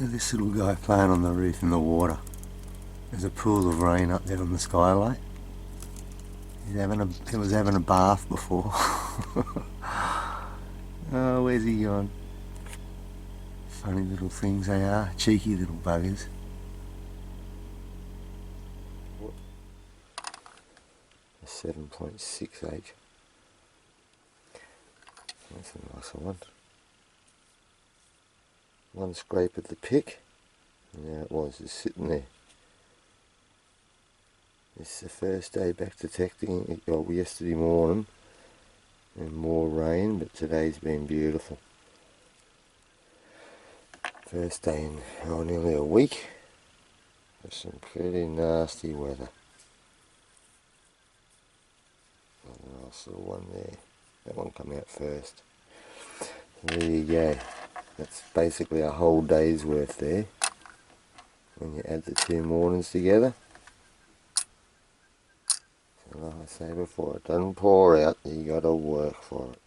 Look at this little guy playing on the roof in the water. There's a pool of rain up there on the skylight. He was having a bath before. Oh, where's he gone? Funny little things they are, cheeky little buggers. A 7.68. That's a nicer one. One scrape at the pick, and there it was, just sitting there. This is the first day back detecting. It got yesterday morning and more rain, but today's been beautiful. First day in nearly a week with some pretty nasty weather. A nice little one there. That one come out first. There you go. That's basically a whole day's worth there when you add the two mornings together. So like I say before, it doesn't pour out, you got to work for it.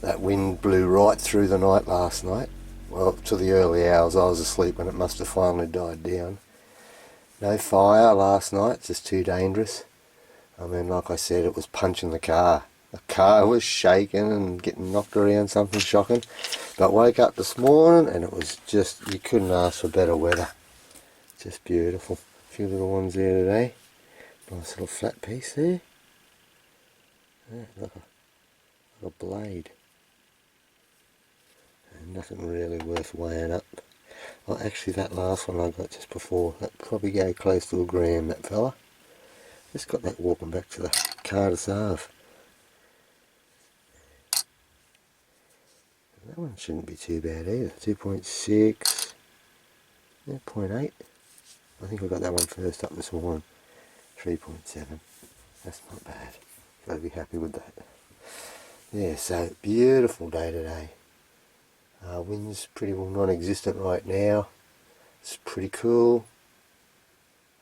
That wind blew right through the night last night. Well, to the early hours. I was asleep when it must have finally died down. No fire last night, just too dangerous. I mean, like I said, it was punching the car. The car was shaking and getting knocked around, something shocking. But woke up this morning and it was just, you couldn't ask for better weather. Just beautiful. A few little ones there today. Nice little flat piece there. Yeah, like a blade. And nothing really worth weighing up. Well, actually that last one I got just before, that probably go close to a gram, that fella. Just got that walking back to the car to serve. That one shouldn't be too bad either. 2.6, yeah, 0.8. I think I got that one first up this morning. 3.7. That's not bad. Got to be happy with that. Yeah, so beautiful day today. Wind's pretty well non-existent right now. It's pretty cool.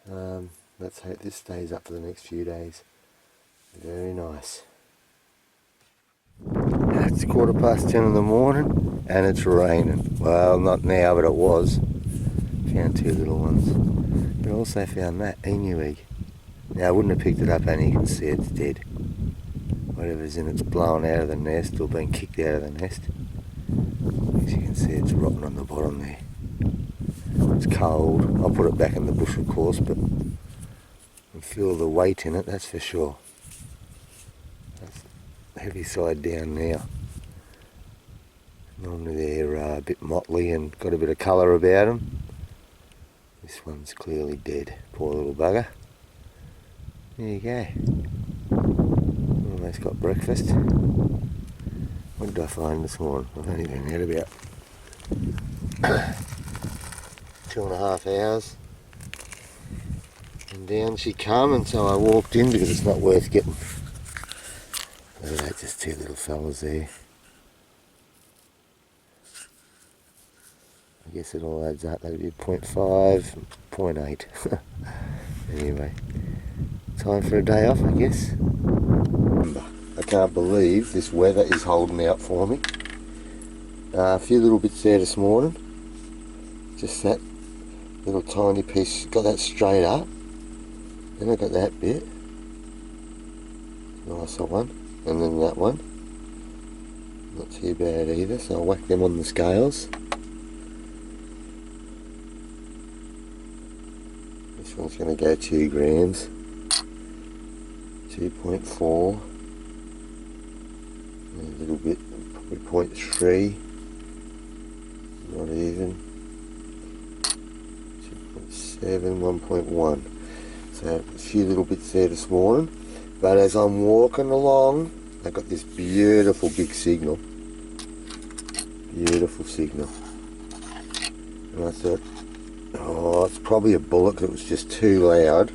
Let's hope this stays up for the next few days. Very nice. It's 10:15 in the morning and it's raining. Well, not now, but it was. Found two little ones. But also found that emu egg. Now I wouldn't have picked it up, and you can see it's dead. Whatever's in it's blown out of the nest or been kicked out of the nest. As you can see, it's rotten on the bottom there. It's cold. I'll put it back in the bush, of course, but I feel the weight in it, that's for sure. That's the heavy side down now. Normally they're a bit motley and got a bit of colour about them. This one's clearly dead. Poor little bugger. There you go. Almost got breakfast. What did I find this morning? I've only been out about 2.5 hours. And down she come, and so I walked in because it's not worth getting. Look at that, just two little fellas there. I guess it all adds up. That'd be 0.5, 0.8. Anyway, time for a day off, I guess. I can't believe this weather is holding out for me. A few little bits there this morning. Just that little tiny piece, got that straight up. Then I got that bit. Nicer one. And then that one. Not too bad either, so I'll whack them on the scales. This one's going to go 2 grams. 2.4. A little bit, probably 0.3. Not even. 2.7, 1.1. So a few little bits there this morning. But as I'm walking along, I got this beautiful big signal. Beautiful signal. And I thought, oh, it's probably a bullock that was just too loud.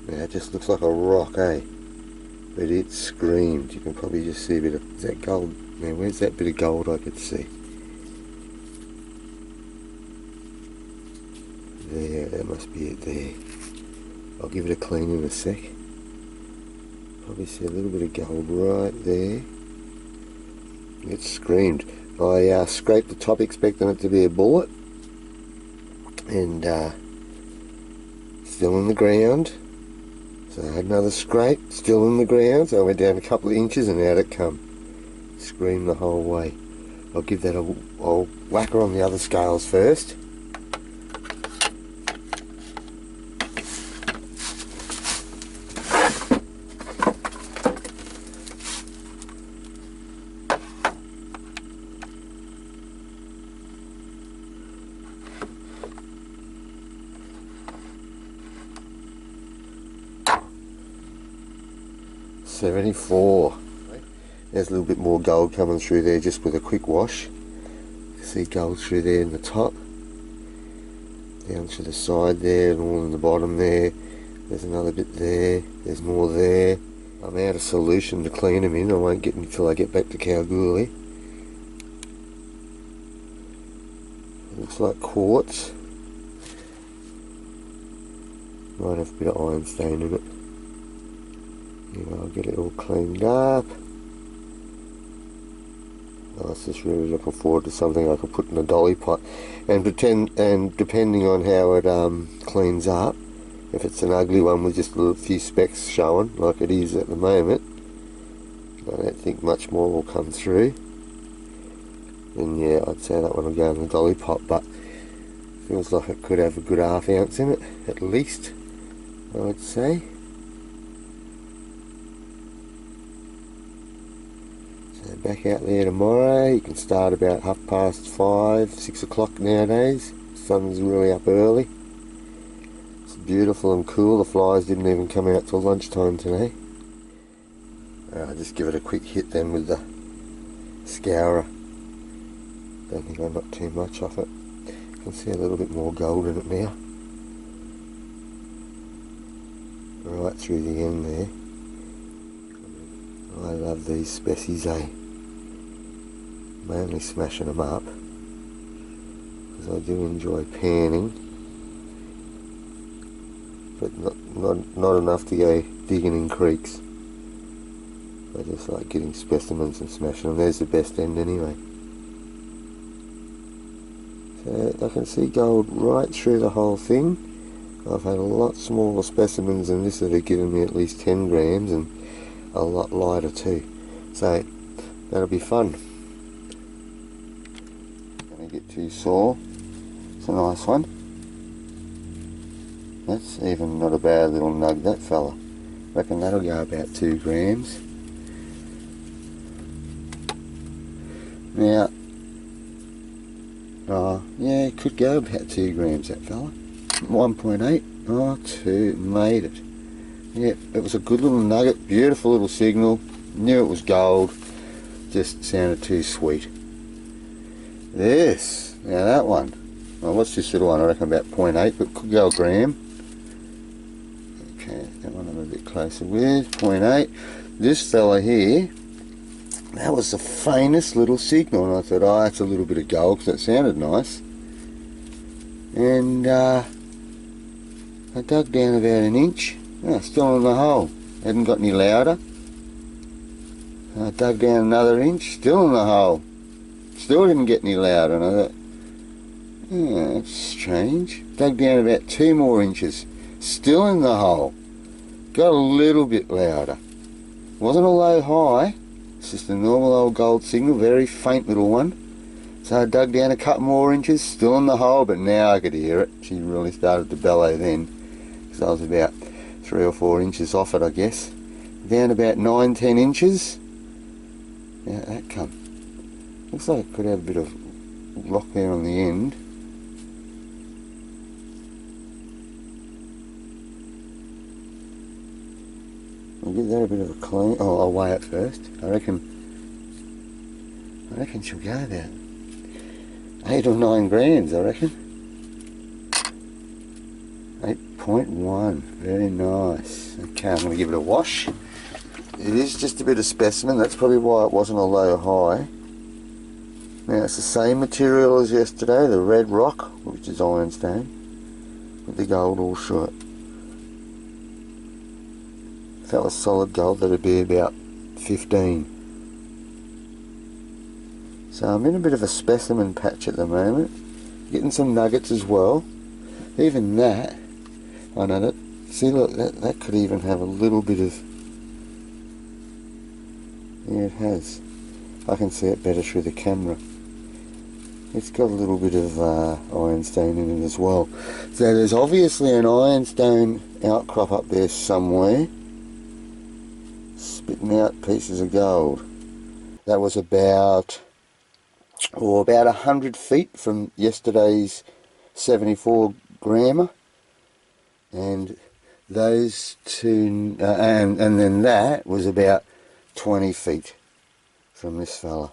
Yeah, it just looks like a rock, eh? But it screamed. You can probably just see a bit of, is that gold? Man, where's that bit of gold I could see? There, that must be it there. I'll give it a clean in a sec. Probably see a little bit of gold right there. It screamed. I scraped the top expecting it to be a bullet, and still in the ground. So I had another scrape, still in the ground, so I went down a couple of inches and out it come. Screamed the whole way. I'll give that I'll whack her on the other scales first. $74. There's a little bit more gold coming through there just with a quick wash. See gold through there in the top, down to the side there, and all in the bottom there. There's another bit there, there's more there. I'm out of solution to clean them in. I won't get them until I get back to Kalgoorlie. Looks like quartz. Might have a bit of iron stain in it. Yeah, I'll get it all cleaned up. I was just really looking forward to something I could put in a dolly pot, and depending on how it cleans up, if it's an ugly one with just a few specks showing like it is at the moment, I don't think much more will come through. And yeah, I'd say that one will go in the dolly pot, but feels like it could have a good half ounce in it at least, I would say. Back out there tomorrow. You can start about 5:30, 6 o'clock nowadays. The sun's really up early. It's beautiful and cool. The flies didn't even come out till lunchtime today. I'll just give it a quick hit then with the scourer. Don't think I knocked too much off it. You can see a little bit more gold in it now. Right through the end there. I love these species, eh? Mainly smashing them up, because I do enjoy panning, but not enough to go digging in creeks. I just like getting specimens and smashing them. There's the best end anyway. So I can see gold right through the whole thing. I've had a lot smaller specimens than this that have given me at least 10 grams, and a lot lighter too. So that'll be fun. Get too sore. It's a nice one. That's even not a bad little nug, that fella. Reckon that'll go about 2 grams. Now, yeah, it could go about 2 grams, that fella. 1.8. Oh, 2, made it. Yeah, it was a good little nugget, beautiful little signal. Knew it was gold. Just sounded too sweet. This, now that one, well, what's this little one? I reckon about 0.8, but could go a gram. Okay, that one I'm a bit closer with, 0.8. This fella here, that was the faintest little signal, and I thought, oh, that's a little bit of gold, because it sounded nice. And I dug down about an inch, still in the hole, hadn't got any louder. I dug down another inch, still in the hole. Still didn't get any louder, and I thought, oh, that's strange. Dug down about 2 more inches, still in the hole. Got a little bit louder. Wasn't a low high, it's just a normal old gold signal, very faint little one. So I dug down a couple more inches, still in the hole, but now I could hear it. She really started to bellow then, because I was about 3 or 4 inches off it, I guess. Down about 9-10 inches. Now that come. Looks like it could have a bit of rock there on the end. I'll give that a bit of a clean. Oh, I'll weigh it first. I reckon she'll go about 8 or 9 grams, I reckon. 8.1, very nice. Okay, I'm going to give it a wash. It is just a bit of specimen, that's probably why it wasn't a low high. Now it's the same material as yesterday, the red rock, which is ironstone, with the gold all short. If that was solid gold, that'd be about 15. So I'm in a bit of a specimen patch at the moment, getting some nuggets as well. Even that, I know that, see look, that could even have a little bit of, yeah it has. I can see it better through the camera. It's got a little bit of ironstone in it as well. So there's obviously an ironstone outcrop up there somewhere, spitting out pieces of gold. That was about 100 feet from yesterday's 74 grammer, and those two, and then that was about 20 feet from this fella.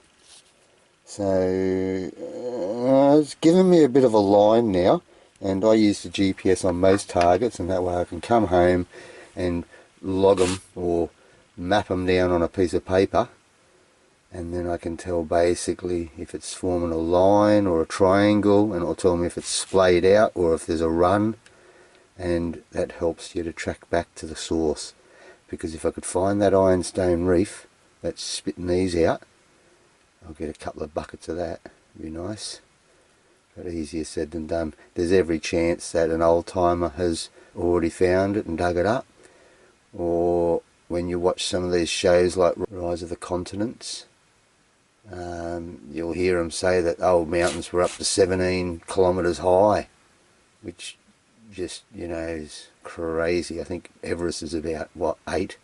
So it's given me a bit of a line now, and I use the GPS on most targets, and that way I can come home and log them or map them down on a piece of paper, and then I can tell basically if it's forming a line or a triangle, and it'll tell me if it's splayed out or if there's a run, and that helps you to track back to the source. Because if I could find that ironstone reef that's spitting these out, I'll get a couple of buckets of that. It'd be nice, but easier said than done. There's every chance that an old timer has already found it and dug it up, or when you watch some of these shows like Rise of the Continents, you'll hear them say that old mountains were up to 17 kilometres high, which just, you know, is crazy. I think Everest is about, what, 8?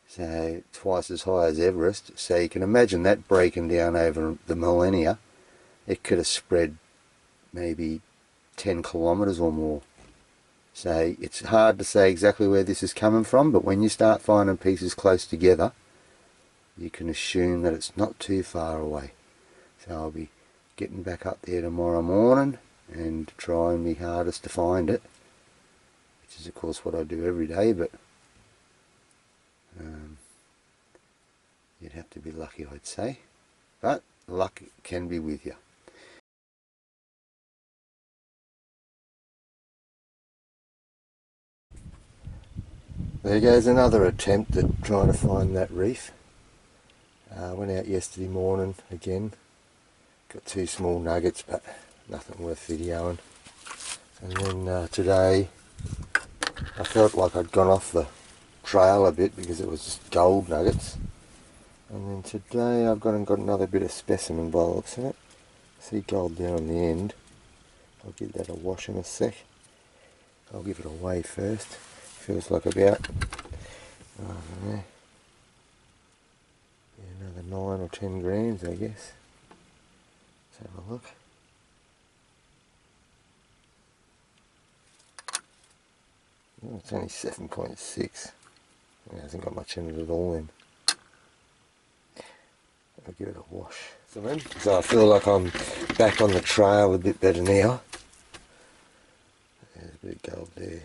So twice as high as Everest. So you can imagine that breaking down over the millennia. It could have spread maybe 10 kilometres or more. So it's hard to say exactly where this is coming from, but when you start finding pieces close together, you can assume that it's not too far away. So I'll be getting back up there tomorrow morning and trying my hardest to find it, which is of course what I do every day, but you'd have to be lucky, I'd say, but luck can be with you. There goes another attempt at trying to find that reef. Went out yesterday morning again, got 2 small nuggets, but nothing worth videoing. And then today I felt like I'd gone off the trail a bit because it was just gold nuggets. And then today I've got another bit of specimen by the looks of it. See gold there on the end. I'll give that a wash in a sec. I'll give it a weigh first. Feels like about, I don't know, another 9 or 10 grams, I guess. Let's have a look. Oh, it's only 7.6. It hasn't got much in it at all then. I'll give it a wash. So I feel like I'm back on the trail a bit better now. There's a bit of gold there.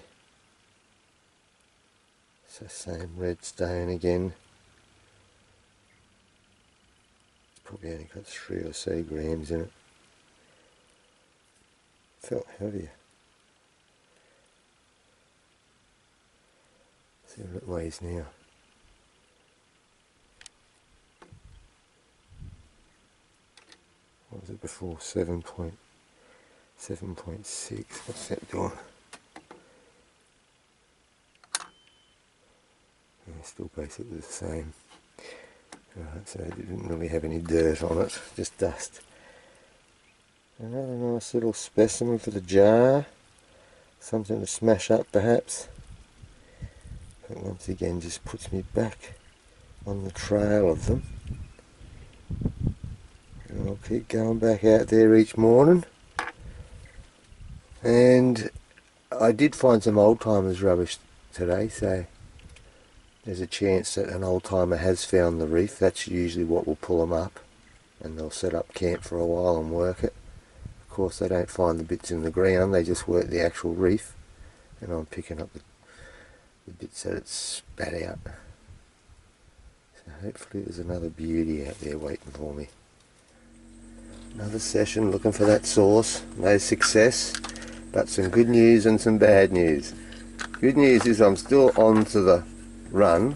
So same red stone again. It's probably only got 3 or so grams in it. Felt heavier. See what it weighs now. What was it before? 7.6. What's that doing? Yeah, still basically the same. Right, so it didn't really have any dirt on it, just dust. Another nice little specimen for the jar. Something to smash up perhaps. But once again just puts me back on the trail of them. And I'll keep going back out there each morning. And I did find some old timers rubbish today, so there's a chance that an old timer has found the reef. That's usually what will pull them up, and they'll set up camp for a while and work it. Of course they don't find the bits in the ground, they just work the actual reef, and I'm picking up the bits that it's spat out. So hopefully there's another beauty out there waiting for me. Another session looking for that source. No success, but some good news and some bad news. Good news is I'm still on to the run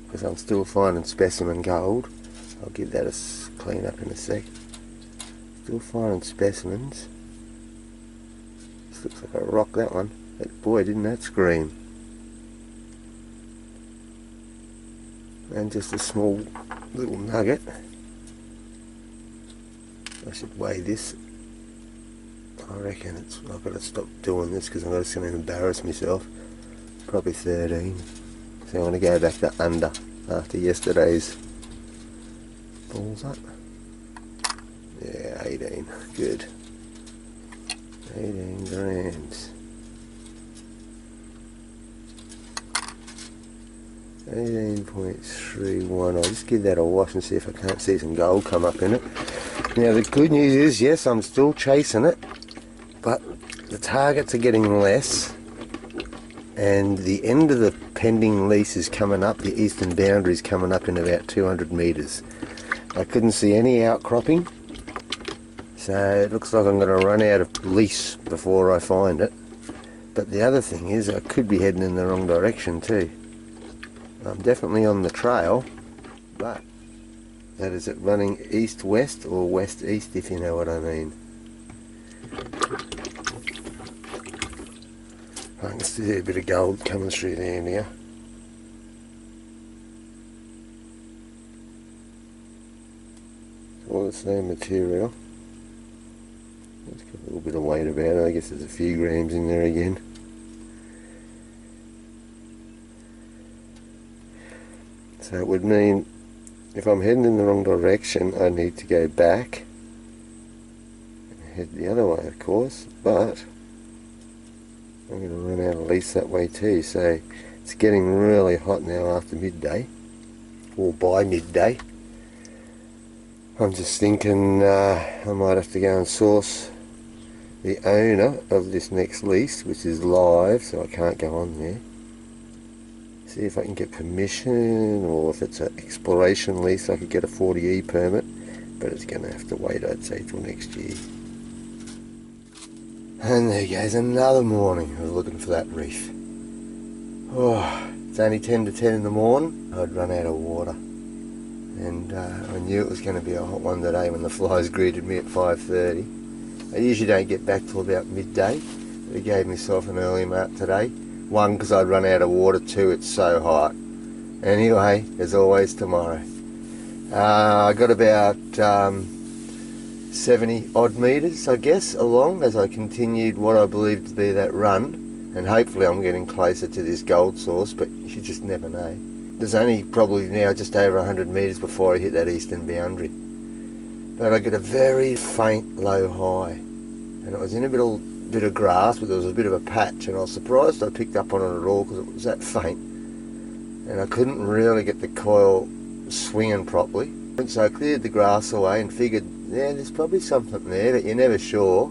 because I'm still finding specimen gold. I'll give that a clean up in a sec. Still finding specimens. This looks like a rock, that one. But boy, didn't that scream. And just a small little nugget. I should weigh this. I reckon I've got to stop doing this because I'm just going to embarrass myself. Probably 13. So I'm going to go back to under after yesterday's balls up. Yeah, 18. Good. 18 grams. 18.31. I'll just give that a wash and see if I can't see some gold come up in it. Now the good news is, yes, I'm still chasing it, but the targets are getting less, and the end of the pending lease is coming up. The eastern boundary is coming up in about 200 metres. I couldn't see any outcropping, so it looks like I'm going to run out of lease before I find it. But the other thing is, I could be heading in the wrong direction too. I'm definitely on the trail, but that is it running east-west or west-east, if you know what I mean. I can see a bit of gold coming through there now. All the same material. Let's get a little bit of weight about it. I guess there's a few grams in there again. So it would mean if I'm heading in the wrong direction, I need to go back and head the other way, of course, but I'm going to run out of lease that way too. So it's getting really hot now after midday, or by midday. I'm just thinking I might have to go and source the owner of this next lease, which is live, so I can't go on there. See if I can get permission, or if it's an exploration lease I could get a 40E permit, but it's going to have to wait, I'd say, till next year. And there goes another morning of looking for that reef. Oh, it's only 10 to 10 in the morning. I'd run out of water, and I knew it was going to be a hot one today when the flies greeted me at 5:30. I usually don't get back till about midday, but I gave myself an early mark today. One, because I'd run out of water. Two, it's so hot. Anyway, there's always tomorrow. I got about 70 odd metres, I guess, along as I continued what I believe to be that run, and hopefully I'm getting closer to this gold source, but you just never know. There's only probably now just over 100 metres before I hit that eastern boundary, but I get a very faint low high, and it was in a bit of grass, but there was a bit of a patch, and I was surprised I picked up on it at all because it was that faint, and I couldn't really get the coil swinging properly. And so I cleared the grass away and figured, yeah, there's probably something there, but you're never sure,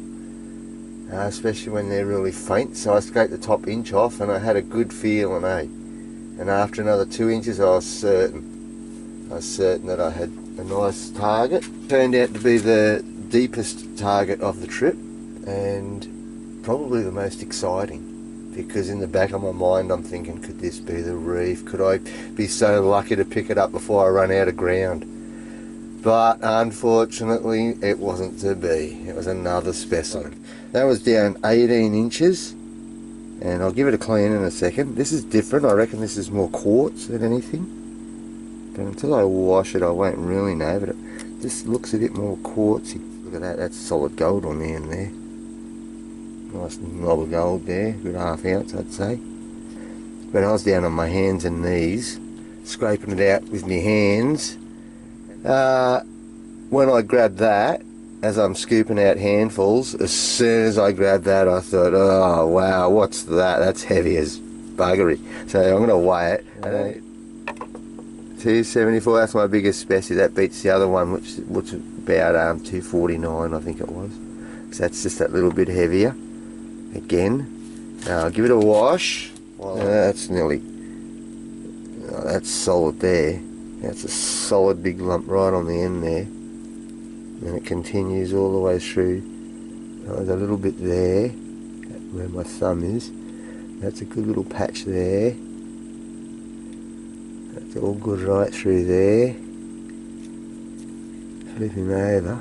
especially when they're really faint. So I scraped the top inch off, and I had a good feeling, and after another 2 inches I was certain that I had a nice target. Turned out to be the deepest target of the trip, and probably the most exciting, because in the back of my mind I'm thinking, could this be the reef? Could I be so lucky to pick it up before I run out of ground? But unfortunately it wasn't to be. It was another specimen. That was down 18 inches, and I'll give it a clean in a second. This is different. I reckon this is more quartz than anything, but until I wash it I won't really know, but it just looks a bit more quartzy. Look at that, that's solid gold on the end there. Nice knob of gold there, good ½ ounce I'd say. But I was down on my hands and knees, scraping it out with my hands. When I grabbed that, as I'm scooping out handfuls, as soon as I grabbed that I thought, oh wow, what's that? That's heavy as buggery. So I'm going to weigh it. 274, that's my biggest specie. That beats the other one, which was about 249 I think it was. So that's just that little bit heavier. Again, I'll give it a wash. That's nearly, that's solid there. That's a solid big lump right on the end there, and it continues all the way through. There's a little bit there where my thumb is. That's a good little patch there. That's all good right through there. flip him over.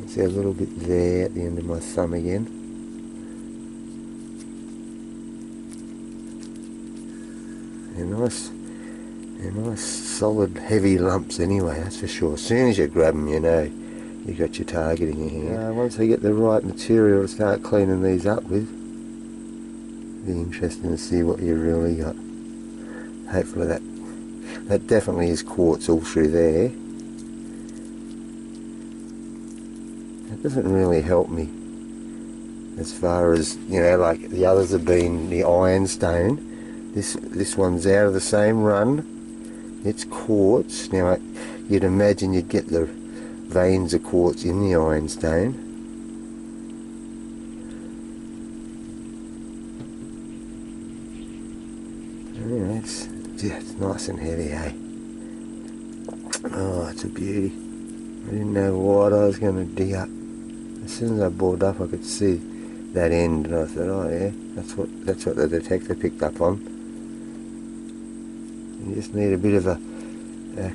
I see a little bit there at the end of my thumb again. They're nice solid heavy lumps anyway, that's for sure. As soon as you grab them, you know you got your target in your hand. Once I get the right material to start cleaning these up with, it'll be interesting to see what you really got. Hopefully that definitely is quartz all through there. That doesn't really help me as far as, you know, like the others have been the ironstone. This one's out of the same run. It's quartz. Now you'd imagine you'd get the veins of quartz in the ironstone. Anyway, it's nice and heavy, eh? Oh, it's a beauty. I didn't know what I was going to dig up. As soon as I bored up, I could see that end, and I thought, oh yeah, that's what the detector picked up on. You just need a bit of a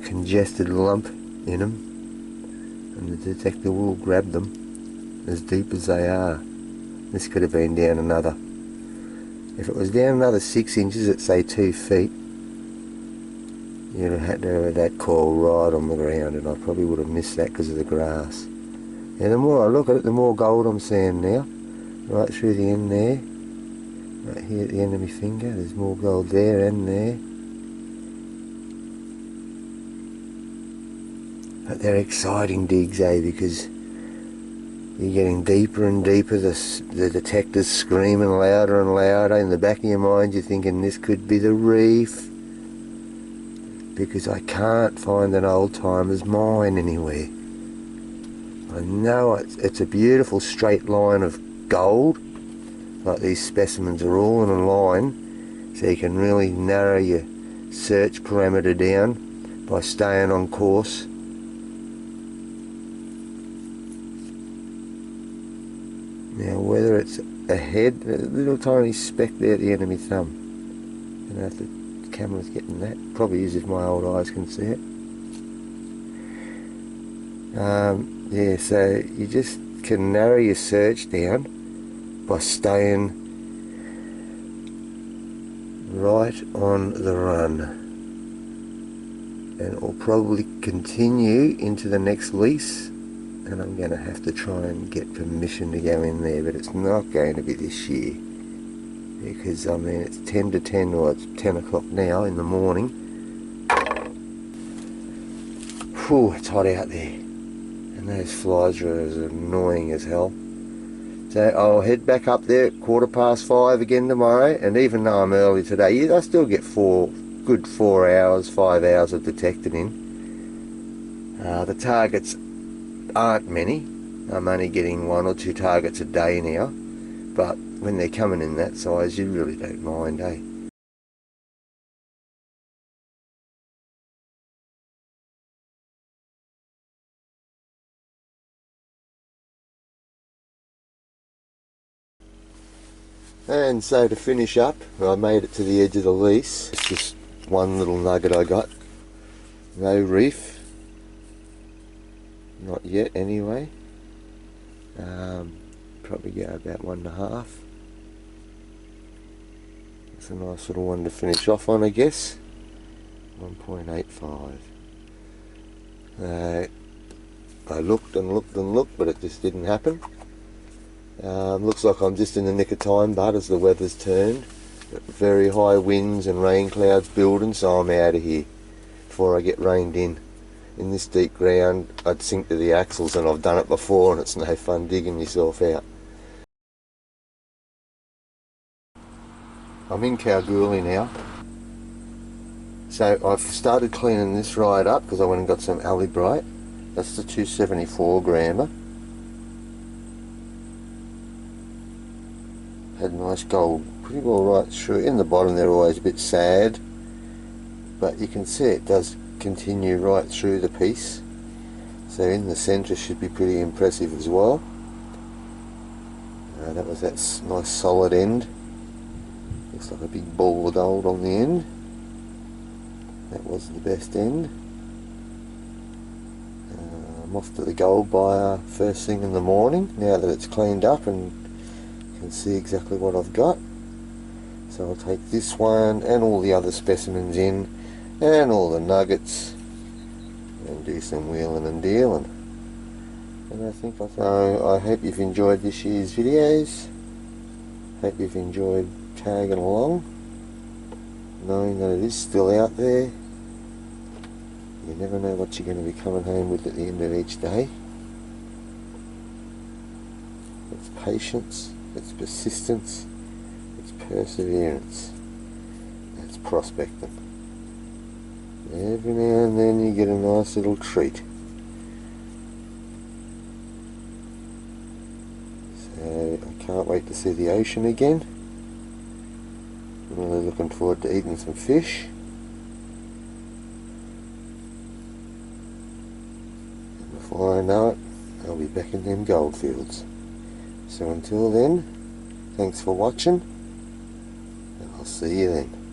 congested lump in them, and the detector will grab them as deep as they are. This could have been down another, if it was down another 6 inches at say 2 feet, you'd have had to have that coil right on the ground, and I probably would have missed that because of the grass. And the more I look at it, the more gold I'm seeing now. Right through the end there, right here at the end of my finger, there's more gold there and there. But they're exciting digs, eh, because you're getting deeper and deeper, the detector's screaming louder and louder. In the back of your mind you're thinking this could be the reef, because I can't find an old timer's mine anywhere. I know it's a beautiful straight line of gold, like these specimens are all in a line, so you can really narrow your search parameter down by staying on course. Now whether it's a head, a little tiny speck there at the end of my thumb, I don't know if the camera's getting that, probably is if my old eyes can see it. Yeah, so you just can narrow your search down by staying right on the run, and it will probably continue into the next lease, and I'm going to have to try and get permission to go in there, but it's not going to be this year, because I mean it's 10 to 10, or it's 10 o'clock now in the morning. Whew, it's hot out there, and those flies are as annoying as hell. So I'll head back up there at 5:15 again tomorrow, and even though I'm early today, I still get good 4 hours, 5 hours of detected in. The targets aren't many. I'm only getting 1 or 2 targets a day now, but when they're coming in that size, you really don't mind, eh? And so to finish up, I made it to the edge of the lease. It's just one little nugget I got. No reef. Not yet anyway. Probably go about 1.5. It's a nice little one to finish off on, I guess. 1.85. I looked and looked and looked, but it just didn't happen. Looks like I'm just in the nick of time, but as the weather's turned, very high winds and rain clouds building, so I'm out of here before I get rained in. In this deep ground, I'd sink to the axles, and I've done it before, and it's no fun digging yourself out. I'm in Kalgoorlie now, so I've started cleaning this right up because I went and got some alibrite. That's the 274 grammer. Had nice gold pretty well right through. In the bottom they're always a bit sad, but you can see it does continue right through the piece, so in the centre should be pretty impressive as well. That was that nice solid end. Looks like a big ball of gold on the end. That was the best end. I'm off to the gold buyer first thing in the morning, now that it's cleaned up and can see exactly what I've got. So I'll take this one and all the other specimens in, and all the nuggets, and do some wheeling and dealing. And I think so I hope you've enjoyed this year's videos. Hope you've enjoyed tagging along, knowing that it is still out there. You never know what you're going to be coming home with at the end of each day. It's patience, it's persistence, it's perseverance, it's prospecting. Every now and then you get a nice little treat. So I can't wait to see the ocean again. I'm really looking forward to eating some fish. And before I know it, I'll be back in them gold fields. So until then, thanks for watching, and I'll see you then.